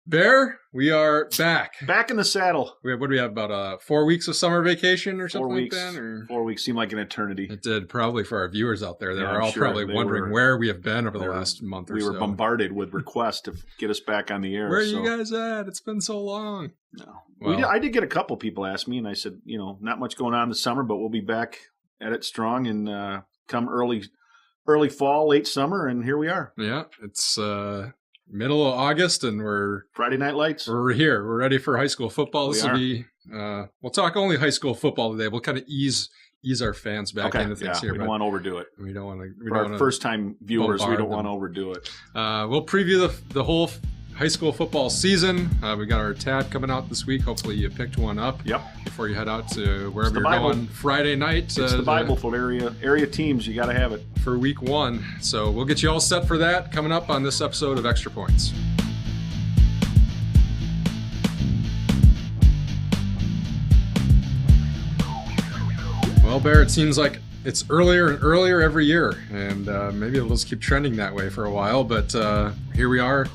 Bear, we are back. Back in the saddle. What do we have, about 4 weeks of summer vacation or something 4 weeks, like that? Or? 4 weeks seemed like an eternity. It did, probably for our viewers out there. They were all sure. probably wondering where we have been over the last month or so. We were bombarded with requests to get us back on the air. Where are you guys at? It's been so long. No. Well, I did get a couple people ask me, and I said, not much going on this summer, but we'll be back at it strong and come early fall, late summer, and here we are. Yeah, it's middle of August, and we're Friday Night Lights. We're here. We're ready for high school football. This will be. We'll talk only high school football today. We'll kind of ease our fans back into things here. We don't want to overdo it. We don't want to. For our first time viewers, we don't want to overdo it. We'll preview the whole high school football season. We got our tab coming out this week. Hopefully you picked one up. Yep. Before you head out to wherever you're going Friday night. It's the Bible for area teams. You got to have it for week 1. So we'll get you all set for that coming up on this episode of Extra Points. Well, Bear, it seems like it's earlier and earlier every year, and maybe it'll just keep trending that way for a while. But here we are.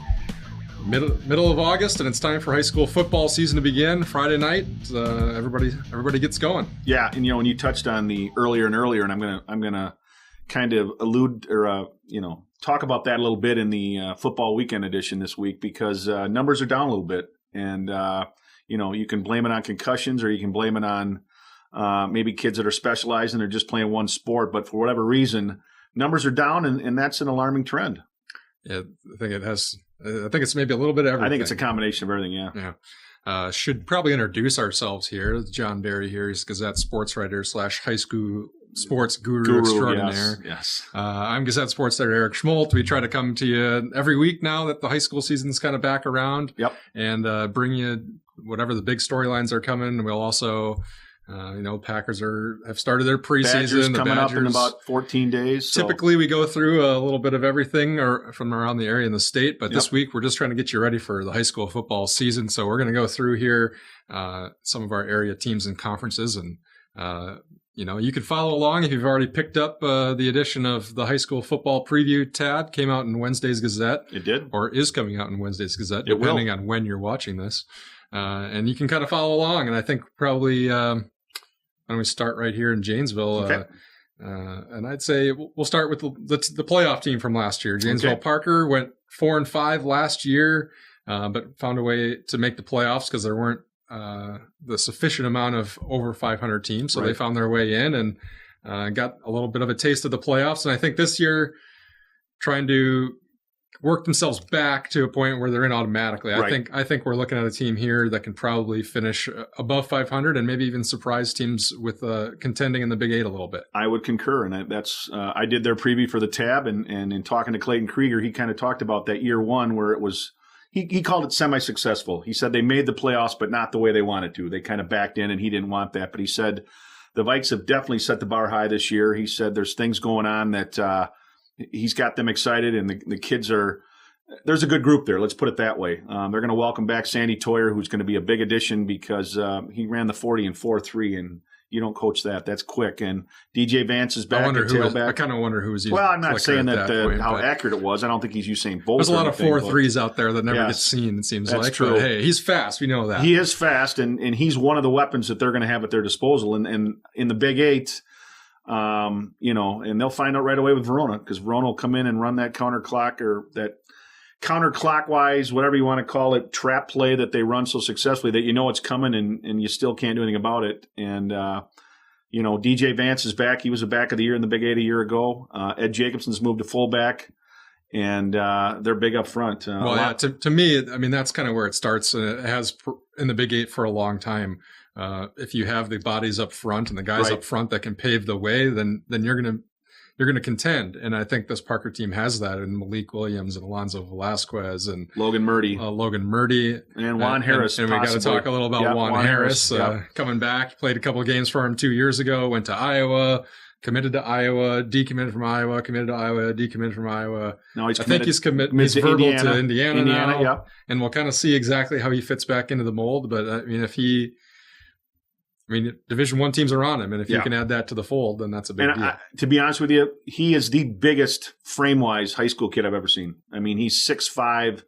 Middle of August, and it's time for high school football season to begin. Friday night, everybody gets going. Yeah, and when you touched on the earlier and earlier, and I'm gonna kind of allude or talk about that a little bit in the football weekend edition this week, because numbers are down a little bit, and you can blame it on concussions, or you can blame it on maybe kids that are specialized and they're just playing one sport. But for whatever reason, numbers are down, and that's an alarming trend. Yeah, I think it's maybe a little bit of everything. I think it's a combination of everything, yeah. Yeah. Should probably introduce ourselves here. John Barry here. He's Gazette sports writer / high school sports guru extraordinaire. Yes. I'm Gazette sports editor Eric Schmolt. We try to come to you every week now that the high school season's kind of back around. Yep. And bring you whatever the big storylines are coming. We'll also... Packers have started their preseason. Coming up in about 14 days. So. Typically, we go through a little bit of everything from around the area in the state, but this week we're just trying to get you ready for the high school football season. So we're going to go through here some of our area teams and conferences, and you can follow along if you've already picked up the edition of the high school football preview tab. Came out in Wednesday's Gazette. It did, or is coming out in Wednesday's Gazette, depending on when you're watching this. And you can kind of follow along, and I think probably. Why don't we start right here in Janesville? Okay. And I'd say we'll start with the playoff team from last year. Janesville Parker went 4-5 last year, but found a way to make the playoffs because there weren't the sufficient amount of over 500 teams. So they found their way in and got a little bit of a taste of the playoffs. And I think this year, trying to work themselves back to a point where they're in automatically. I think we're looking at a team here that can probably finish above 500 and maybe even surprise teams with contending in the Big 8 a little bit. I would concur, and that's I did their preview for the tab, and in talking to Clayton Krieger, he kind of talked about that year one where it was he called it semi-successful. He said they made the playoffs, but not the way they wanted to. They kind of backed in, and he didn't want that. But he said the Vikes have definitely set the bar high this year. He said there's things going on that he's got them excited, and the kids are – there's a good group there. Let's put it that way. They're going to welcome back Sandy Toyer, who's going to be a big addition because he ran the 40 in 4.3, and you don't coach that. That's quick. And DJ Vance is back. I kind of wonder who was using. Well, I'm not saying how accurate it was. I don't think he's Usain Bolt. There's a lot of 4.3s out there that never get seen, it seems like. True. But hey, he's fast. We know that. He is fast, and he's one of the weapons that they're going to have at their disposal. And in the Big 8, and they'll find out right away with Verona, because Verona will come in and run that counterclockwise, whatever you want to call it, trap play that they run so successfully that it's coming and you still can't do anything about it. And, DJ Vance is back. He was a back of the year in the Big 8 a year ago. Ed Jacobson's moved to fullback, and they're big up front. To me, I mean, that's kind of where it starts, and it has in the Big 8 for a long time. If you have the bodies up front and the guys up front that can pave the way, then you're going to contend. And I think this Parker team has that in Malik Williams and Alonzo Velasquez and Logan Murdy. And Juan Harris. And we got to talk a little about Juan Harris. Coming back, played a couple of games for him 2 years ago, went to Iowa, committed to Iowa, decommitted from Iowa, committed to Iowa, decommitted from Iowa. No, he's he's verbal to Indiana now. Yep. And we'll kind of see exactly how he fits back into the mold. But I mean, Division I teams are on him, and if you can add that to the fold, then that's a big deal. To be honest with you, he is the biggest frame-wise high school kid I've ever seen. I mean, he's 6'5",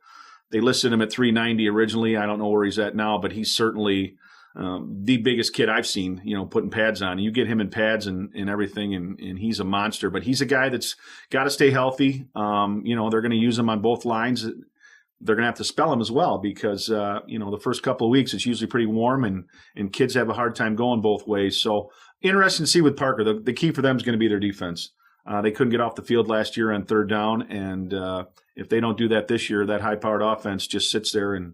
They listed him at 390 originally. I don't know where he's at now, but he's certainly the biggest kid I've seen, putting pads on. You get him in pads and everything, and he's a monster. But he's a guy that's got to stay healthy. They're going to use him on both lines. They're going to have to spell him as well because, the first couple of weeks it's usually pretty warm, and kids have a hard time going both ways. So interesting to see with Parker. The key for them is going to be their defense. They couldn't get off the field last year on third down, and if they don't do that this year, that high-powered offense just sits there and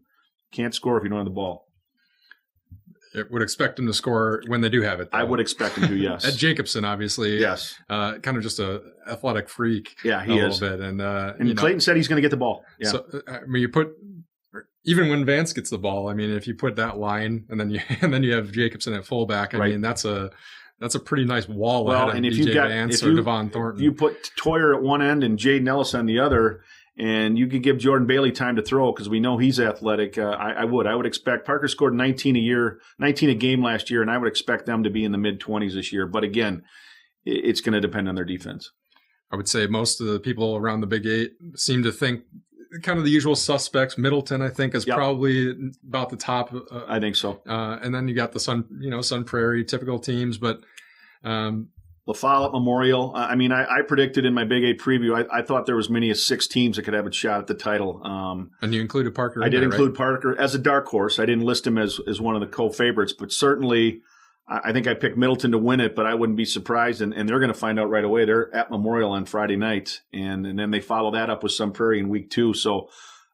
can't score if you don't have the ball. It would expect them to score when they do have it, though. I would expect them to, yes. Ed Jacobson, obviously. Yes. Kind of just a athletic freak. Yeah, he is. A little bit. And Clayton said he's going to get the ball. Yeah. So, you put even when Vance gets the ball, if you put that line and then you have Jacobson at fullback, that's a pretty nice wall ahead of DJ Vance or Devon Thornton. You put Toyer at one end and Jaden Ellis on the other, and you could give Jordan Bailey time to throw because we know he's athletic. I would expect Parker scored 19 a game last year, and I would expect them to be in the mid-20s this year. But again, it's going to depend on their defense. I would say most of the people around the Big Eight seem to think kind of the usual suspects. Middleton, I think, is probably about the top. I think so. And then you got the Sun Prairie typical teams, but La Follette Memorial. I predicted in my Big Eight preview, I thought there was many as 6 teams that could have a shot at the title. And you included Parker. I did include Parker as a dark horse. I didn't list him as one of the co-favorites, but certainly I think I picked Middleton to win it, but I wouldn't be surprised. And they're going to find out right away. They're at Memorial on Friday night, and then they follow that up with Sun Prairie in week 2. So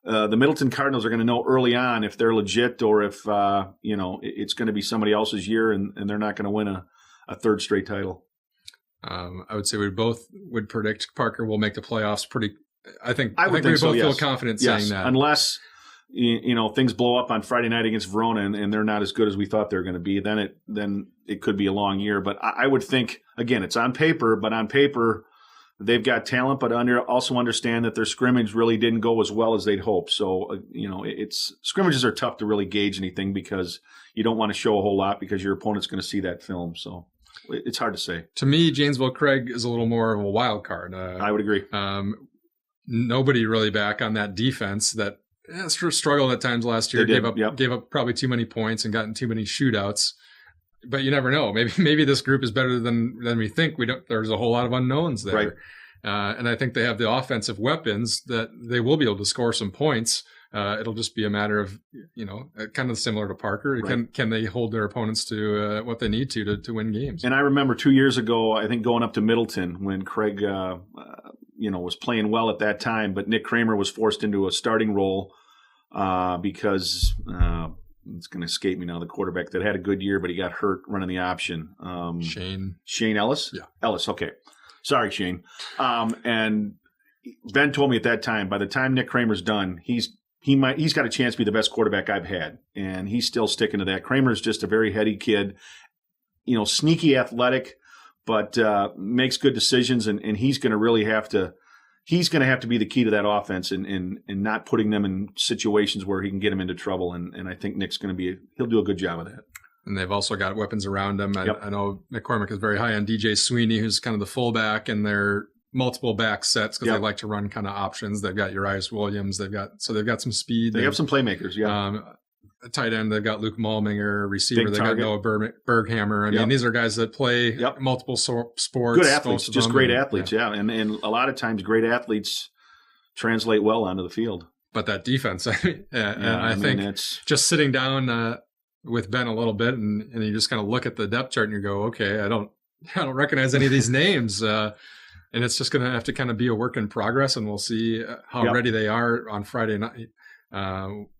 the Middleton Cardinals are going to know early on if they're legit or if it's going to be somebody else's year, and they're not going to win a third straight title. I would say we both would predict Parker will make the playoffs pretty. I think we both feel confident saying that. Unless things blow up on Friday night against Verona and they're not as good as we thought they were going to be, then it could be a long year. But I would think, again, it's on paper, but on paper they've got talent, but also understand that their scrimmage really didn't go as well as they'd hoped. So scrimmages are tough to really gauge anything because you don't want to show a whole lot because your opponent's going to see that film. So it's hard to say. To me, Janesville Craig is a little more of a wild card. I would agree. Nobody really back on that defense that struggled at times last year. Gave up probably too many points and gotten too many shootouts. But you never know. Maybe this group is better than we think. There's a whole lot of unknowns there. Right. And I think they have the offensive weapons that they will be able to score some points. It'll just be a matter of, kind of similar to Parker. Right. Can they hold their opponents to what they need to win games? And I remember 2 years ago, I think going up to Middleton when Craig, was playing well at that time, but Nick Kramer was forced into a starting role because it's going to escape me now. The quarterback that had a good year, but he got hurt running the option. Shane Ellis? Yeah. Ellis. Okay. Sorry, Shane. And Ben told me at that time, by the time Nick Kramer's done, he's got a chance to be the best quarterback I've had. And he's still sticking to that. Kramer's just a very heady kid, sneaky athletic, but makes good decisions. And he's going to really have to be the key to that offense and not putting them in situations where he can get them into trouble. And I think Nick's going to he'll do a good job of that. And they've also got weapons around them. I know McCormick is very high on DJ Sweeney, who's kind of the fullback, and they're multiple back sets because they like to run kind of options. They've got Urias Williams. They've got some speed. They have some playmakers. Yeah. A tight end, they've got Luke Malminger. Receiver, they've got Noah Berghammer. I mean, these are guys that play multiple sports. Good athletes, just great athletes. Yeah. And a lot of times great athletes translate well onto the field. But that defense, I think it's just sitting down with Ben a little bit, and you just kind of look at the depth chart and you go, okay, I don't recognize any of these names. And it's just going to have to kind of be a work in progress, and we'll see how ready they are on Friday night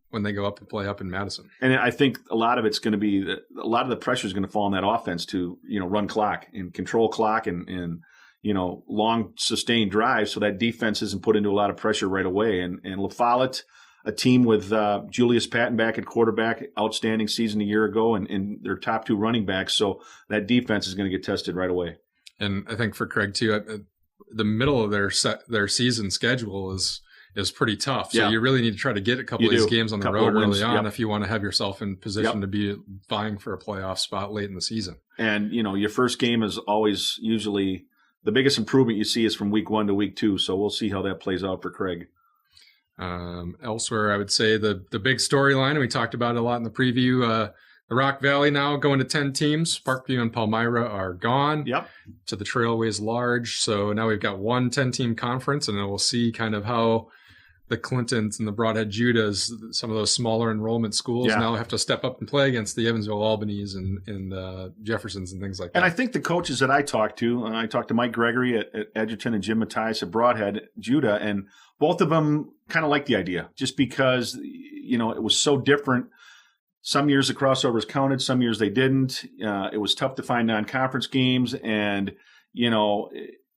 when they go up and play up in Madison. And I think a lot of it's going to be a lot of the pressure is going to fall on that offense to run clock and control clock and long sustained drives, so that defense isn't put into a lot of pressure right away. And La Follette, a team with Julius Patton back at quarterback, outstanding season a year ago, and their top 2 running backs, so that defense is going to get tested right away. And I think for Craig too, the middle of their season schedule is pretty tough. So you really need to try to get a couple of these games on the road early on if you want to have yourself in position to be vying for a playoff spot late in the season. And, your first game is always usually the biggest improvement you see is from week 1 to week 2. So we'll see how that plays out for Craig. Elsewhere, I would say the big storyline, and we talked about it a lot in the preview, the Rock Valley now going to 10 teams. Parkview and Palmyra are gone to the Trailways Large. So now we've got one 10-team conference, and then we'll see kind of how the Clintons and the Broadhead Judahs, some of those smaller enrollment schools now have to step up and play against the Evansville Albanys and Jeffersons and things like that. And I think the coaches that I talked to Mike Gregory at Edgerton and Jim Mattias at Broadhead Judah, and both of them kind of liked the idea just because, it was so different. Some years the crossovers counted, some years they didn't. It was tough to find non-conference games, and,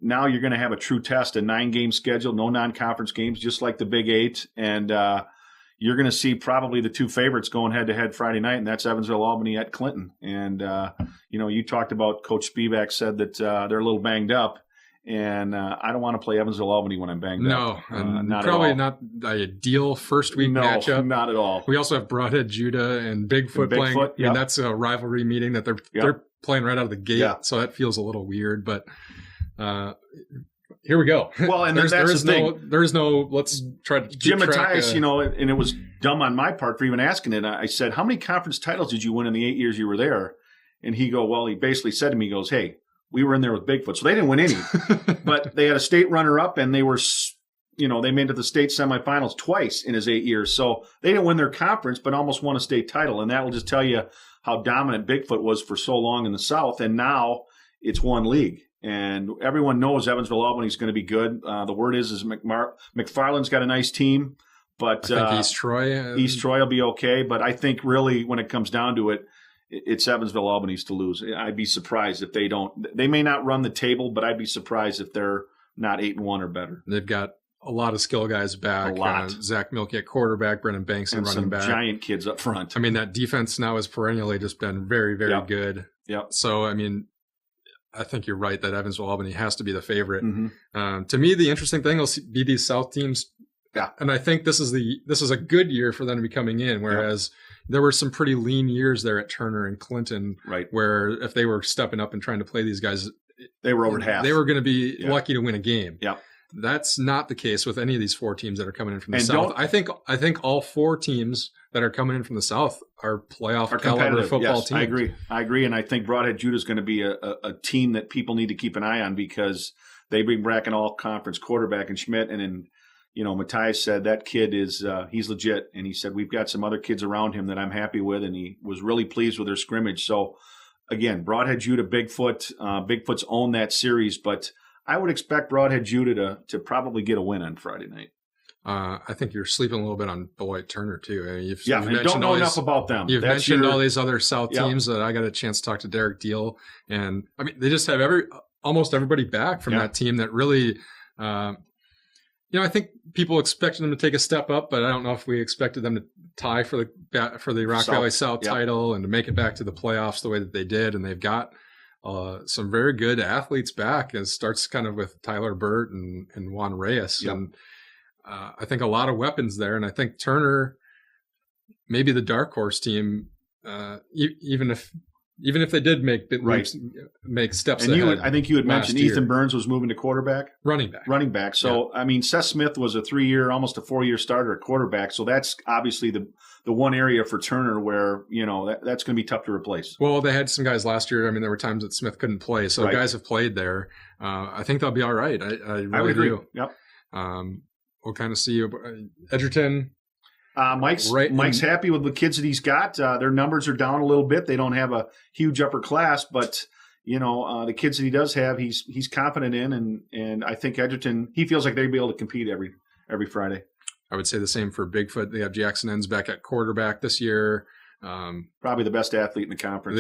now you're going to have a true test, a 9-game schedule, no non-conference games, just like the Big Eight. And you're going to see probably the two favorites going head-to-head Friday night, and that's Evansville-Albany at Clinton. And, you talked about Coach Spivak said that they're a little banged up. And I don't want to play Evansville-Albany when I'm banged up. No, not probably at all. Not the ideal first-week matchup. No, not at all. We also have Broadhead Judah and Bigfoot playing. Yep. I mean, that's a rivalry meeting that they're playing right out of the gate. Yep. So that feels a little weird, but here we go. Well, and there is no, let's try to Jim Mattias, and it was dumb on my part for even asking it. I said, how many conference titles did you win in the 8 years you were there? And he basically said to me, he goes, hey, we were in there with Bigfoot. So they didn't win any, but they had a state runner-up, and they were, they made it to the state semifinals twice in his 8 years. So they didn't win their conference, but almost won a state title. And that will just tell you how dominant Bigfoot was for so long in the South. And now it's one league. And everyone knows Evansville-Albany is going to be good. The word is McFarland's got a nice team, but I think East Troy will be okay. But I think really when it comes down to it, it's Evansville-Albany's to lose. I'd be surprised if they don't. They may not run the table, but I'd be surprised if they're not 8-1 or better. They've got a lot of skill guys back. A lot. Zach Milkey at quarterback, Brennan Banks and running back. Giant kids up front. I mean, that defense now has perennially just been very, very good. Yep. So, I mean, I think you're right that Evansville-Albany has to be the favorite. Mm-hmm. To me, the interesting thing will be these South teams. Yeah. And I think this is a good year for them to be coming in, whereas there were some pretty lean years there at Turner and Clinton, right, where if they were stepping up and trying to play these guys, they were over half. They were going to be lucky to win a game. Yeah. That's not the case with any of these 4 teams that are coming in from the South. I think all 4 teams that are coming in from the South are playoff caliber football teams. I agree. And I think Broadhead Judah is going to be a team that people need to keep an eye on because they bring back an all-conference quarterback in Schmidt. And then, Mattias said that kid is he's legit. And he said, we've got some other kids around him that I'm happy with. And he was really pleased with their scrimmage. So, again, Broadhead Judah, Bigfoot. Bigfoot's owned that series. But I would expect Broadhead Judah to probably get a win on Friday night. I think you're sleeping a little bit on Beloit Turner too. I mean, you've don't know enough about them. You've mentioned all these other South teams that I got a chance to talk to Derek Deal, and I mean they just have almost everybody back from that team that really, I think people expected them to take a step up, but I don't know if we expected them to tie for the Rock Valley South title and to make it back to the playoffs the way that they did, and they've got some very good athletes back. It starts kind of with Tyler Burt and Juan Reyes. And I think a lot of weapons there. And I think Turner, maybe the dark horse team, even if they did make steps and ahead. I think you had mentioned Ethan Burns was moving to running back. So, I mean, Seth Smith was a 3-year, almost a 4-year starter at quarterback. So that's obviously the one area for Turner where, that's going to be tough to replace. Well, they had some guys last year. I mean, there were times that Smith couldn't play. So guys have played there. I think they'll be all right. I really do. Yep. We'll kind of see Edgerton. Mike's happy with the kids that he's got. Their numbers are down a little bit. They don't have a huge upper class, but the kids that he does have, he's confident in, and I think Edgerton, he feels like they'll be able to compete every Friday. I would say the same for Bigfoot. They have Jackson Enns back at quarterback this year. Probably the best athlete in the conference.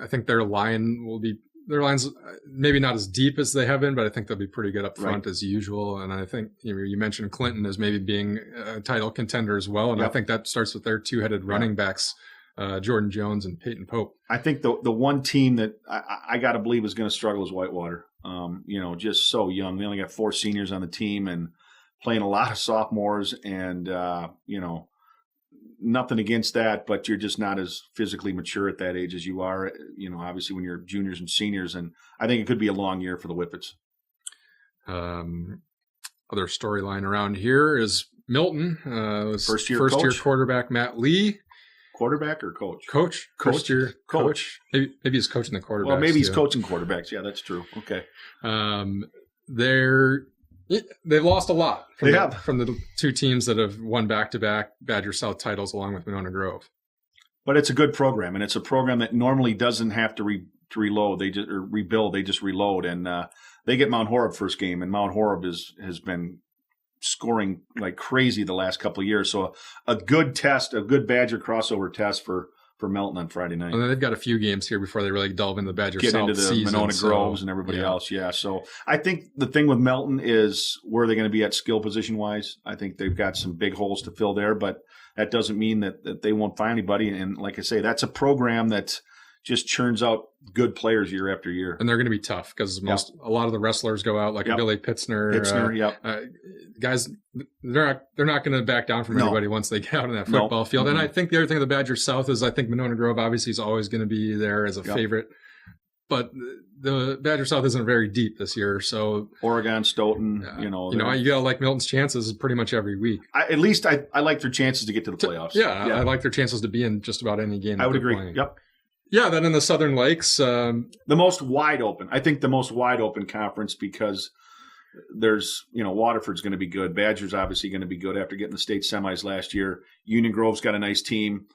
I think their line's maybe not as deep as they have been, but I think they'll be pretty good up front as usual. And I think you mentioned Clinton as maybe being a title contender as well. And I think that starts with their 2-headed running backs, Jordan Jones and Peyton Pope. I think the one team that I got to believe is going to struggle is Whitewater. Just so young. They only got 4 seniors on the team and playing a lot of sophomores and, nothing against that, but you're just not as physically mature at that age as you are, obviously when you're juniors and seniors. And I think it could be a long year for the Whippets. Other storyline around here is Milton was first year quarterback Matt Lee. Quarterback or coach? Coach. First year coach. Maybe he's coaching the quarterbacks. Well, maybe he's coaching quarterbacks. Yeah, that's true. Okay. They've lost a lot from the two teams that have won back-to-back Badger South titles along with Monona Grove. But it's a good program, and it's a program that normally doesn't have to reload. They just rebuild. They just reload, and they get Mount Horeb first game, and Mount Horeb has been scoring like crazy the last couple of years. So a good test, a good Badger crossover test for Melton on Friday night. And then they've got a few games here before they really delve into the Badger South into the season, Monona Groves and everybody else. Yeah. So I think the thing with Melton is where they're going to be at skill position wise. I think they've got some big holes to fill there, but that doesn't mean that they won't find anybody. And like I say, that's a program that just churns out good players year after year. And they're going to be tough because a lot of the wrestlers go out, like Billy Pitzner. Guys, they're not going to back down from anybody once they get out on that football field. Mm-hmm. And I think the other thing with the Badger South is I think Monona Grove obviously is always going to be there as a favorite. But the Badger South isn't very deep this year, so Oregon, Stoughton, you gotta like Milton's chances pretty much every week. At least I like their chances to get to the playoffs. I like their chances to be in just about any game. I would agree. Playing. Yep. Yeah, then in the Southern Lakes, the most wide open. I think the most wide open conference because there's Waterford's going to be good. Badger's obviously going to be good after getting the state semis last year. Union Grove's got a nice team.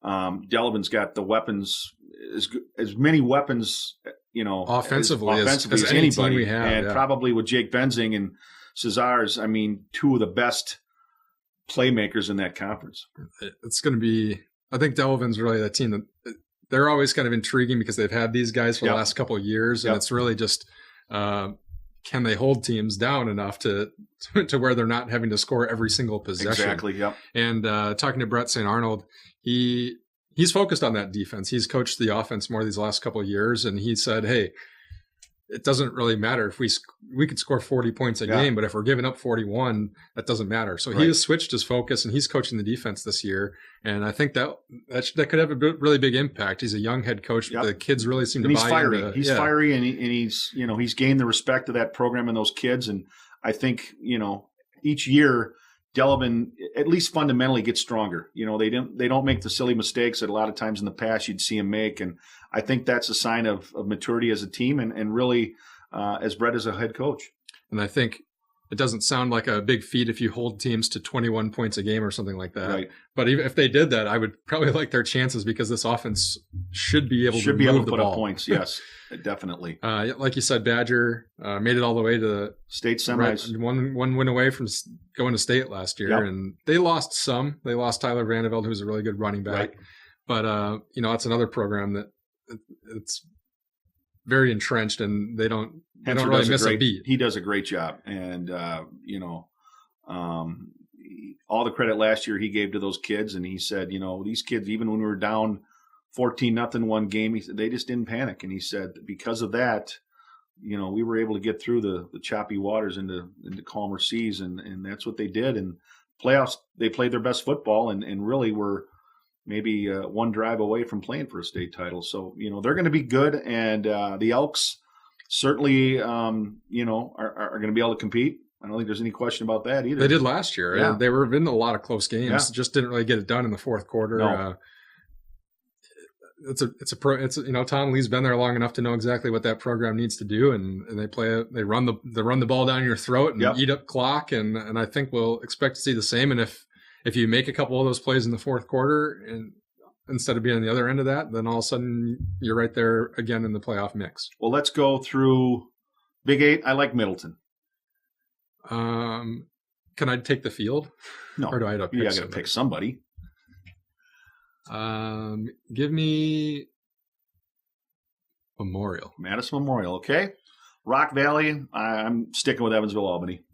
Delavan's got the weapons, as many weapons, offensively as anybody. We have, and probably with Jake Benzing and Cesars, two of the best playmakers in that conference. It's going to be, I think Delavan's really that team that they're always kind of intriguing because they've had these guys for the last couple of years. And it's really just, can they hold teams down enough to where they're not having to score every single possession? Exactly. Yep. And talking to Brett St. Arnold, he's focused on that defense. He's coached the offense more these last couple of years, and he said, "Hey, it doesn't really matter if we could score 40 points a game, but if we're giving up 41, that doesn't matter." So he has switched his focus, and he's coaching the defense this year. And I think that could have a really big impact. He's a young head coach. But the kids really seem to buy fiery. into. He's fiery, and he's gained the respect of that program and those kids. And I think each year Delavan at least fundamentally gets stronger. They don't make the silly mistakes that a lot of times in the past you'd see them make. And I think that's a sign of maturity as a team and really as Brett as a head coach. And I think it doesn't sound like a big feat if you hold teams to 21 points a game or something like that. Right. But even if they did that, I would probably like their chances because this offense should be able to put up points. Yes, definitely. Like you said, Badger made it all the way to the state semis. One win away from going to state last year, and they lost some. They lost Tyler Vandeveld, who's a really good running back. Right. But that's another program that it's very entrenched, and they don't really miss a beat. He does a great job, and all the credit last year he gave to those kids, and he said, these kids, even when we were down 14-0 one game, he said they just didn't panic, and he said because of that, we were able to get through the choppy waters into calmer seas, and that's what they did. And playoffs, they played their best football, and really were maybe one drive away from playing for a state title. So, they're going to be good. And the Elks certainly, are going to be able to compete. I don't think there's any question about that either. They did last year. Yeah. They were in a lot of close games. Just didn't really get it done in the fourth quarter. No. Tom Lee's been there long enough to know exactly what that program needs to do. And they run the ball down your throat and eat up clock. And I think we'll expect to see the same. And if you make a couple of those plays in the fourth quarter and instead of being on the other end of that, then all of a sudden you're right there again in the playoff mix. Well, let's go through Big 8. I like Middleton. Can I take the field? No. Or do I have to pick got to pick somebody. Give me Memorial. Madison Memorial, okay. Rock Valley, I'm sticking with Evansville Albany.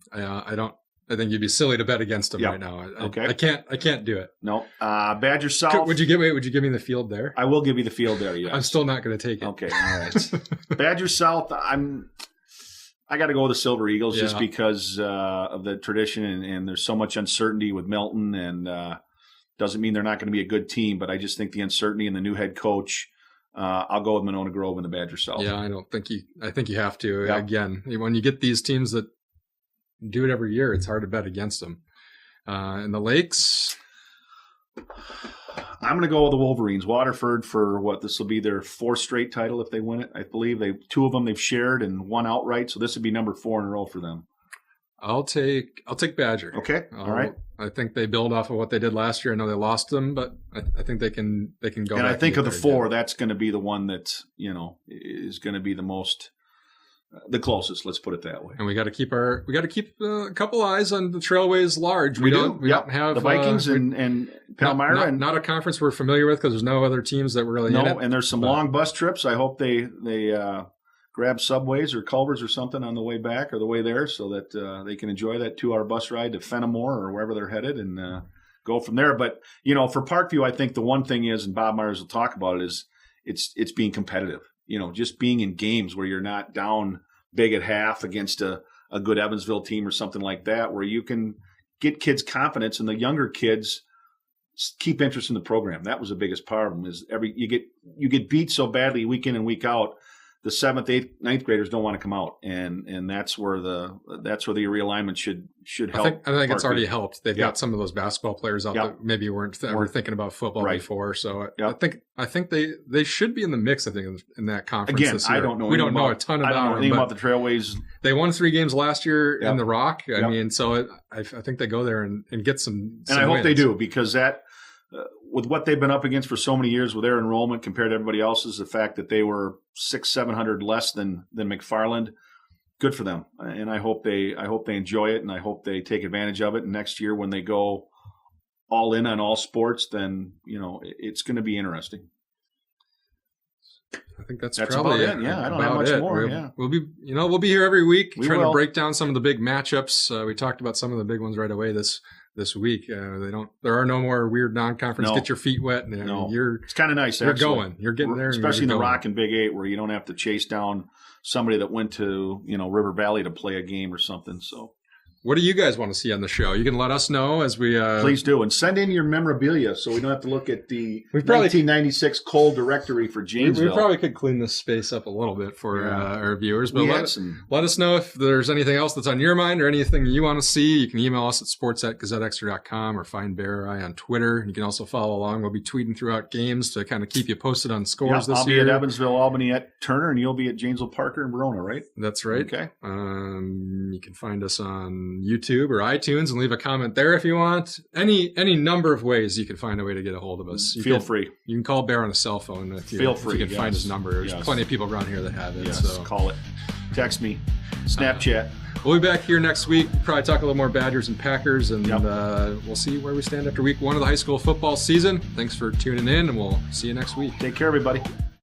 I think you'd be silly to bet against them right now. Okay. I can't do it. No. Badger South. Would you give me the field there? I will give you the field there, yes. I'm still not going to take it. Okay, all right. Badger South, I got to go with the Silver Eagles just because of the tradition and there's so much uncertainty with Melton and doesn't mean they're not going to be a good team, but I just think the uncertainty and the new head coach, I'll go with Monona Grove and the Badger South. Yeah, I think you have to. Yep. Again, when you get these teams that do it every year, it's hard to bet against them. In the Lakes, I'm going to go with the Wolverines. Waterford for this will be their 4th straight title if they win it. I believe 2 of them they've shared and 1 outright, so this would be number 4 in a row for them. I'll take Badger. Okay, all right. I think they build off of what they did last year. I know they lost them, but I think they can go. And back I think of the 4, again. that's going to be the one that is going to be the closest. Let's put it that way. And we got to keep a couple eyes on the Trailways Large. We don't have the Vikings and Palmyra, not a conference we're familiar with because there's no other teams that we're really in it. And there's some long bus trips. I hope they grab subways or Culvers or something on the way back or the way there, so that they can enjoy that 2-hour bus ride to Fenimore or wherever they're headed and go from there. But for Parkview, I think the one thing is, and Bob Myers will talk about it, is it's being competitive. Just being in games where you're not down big at half against a good Evansville team or something like that, where you can get kids confidence, and the younger kids keep interest in the program. That was the biggest problem. Is you get beat so badly week in and week out, the 7th, 8th, 9th graders don't want to come out, and that's where the realignment should help. I think it's already helped. They've got some of those basketball players out that maybe weren't ever thinking about football before. So I think they should be in the mix. I think in that conference again this year. I don't know. We don't know a ton about them. I don't know anything about the Trailways. They won 3 games last year in the Rock. I mean, so I think they go there and get some. And I hope wins. they do, because that. With what they've been up against for so many years with their enrollment compared to everybody else's, the fact that they were 600-700 less than McFarland, good for them. And I hope they enjoy it, and I hope they take advantage of it. And next year when they go all in on all sports, then it's going to be interesting. I think that's probably it. Yeah, I don't have much more. We'll be here every week trying to break down some of the big matchups. We talked about some of the big ones right away this week. There are no more weird non-conference. Get your feet wet. And, it's kind of nice. You're going. You're getting there, especially in the Rock and Big 8, where you don't have to chase down somebody that went to River Valley to play a game or something. So. What do you guys want to see on the show? You can let us know as we... Please do. And send in your memorabilia so we don't have to look at the 1996 Cold directory for Janesville. We probably could clean this space up a little bit for our viewers. But let us know if there's anything else that's on your mind or anything you want to see. You can email us at sports@gazetteextra.com or find Bear or I on Twitter. You can also follow along. We'll be tweeting throughout games to kind of keep you posted on scores this year. I'll be at Evansville, Albany at Turner, and you'll be at Janesville, Parker, and Verona, right? That's right. Okay. You can find us on YouTube or iTunes and leave a comment there if you want. Any number of ways you can find a way to get a hold of us. Feel free. You can call Bear on a cell phone if you can find his number. There's plenty of people around here that have it. Yes, so call it. Text me. Snapchat. We'll be back here next week. We'll probably talk a little more Badgers and Packers, and we'll see where we stand after week 1 of the high school football season. Thanks for tuning in, and we'll see you next week. Take care, everybody.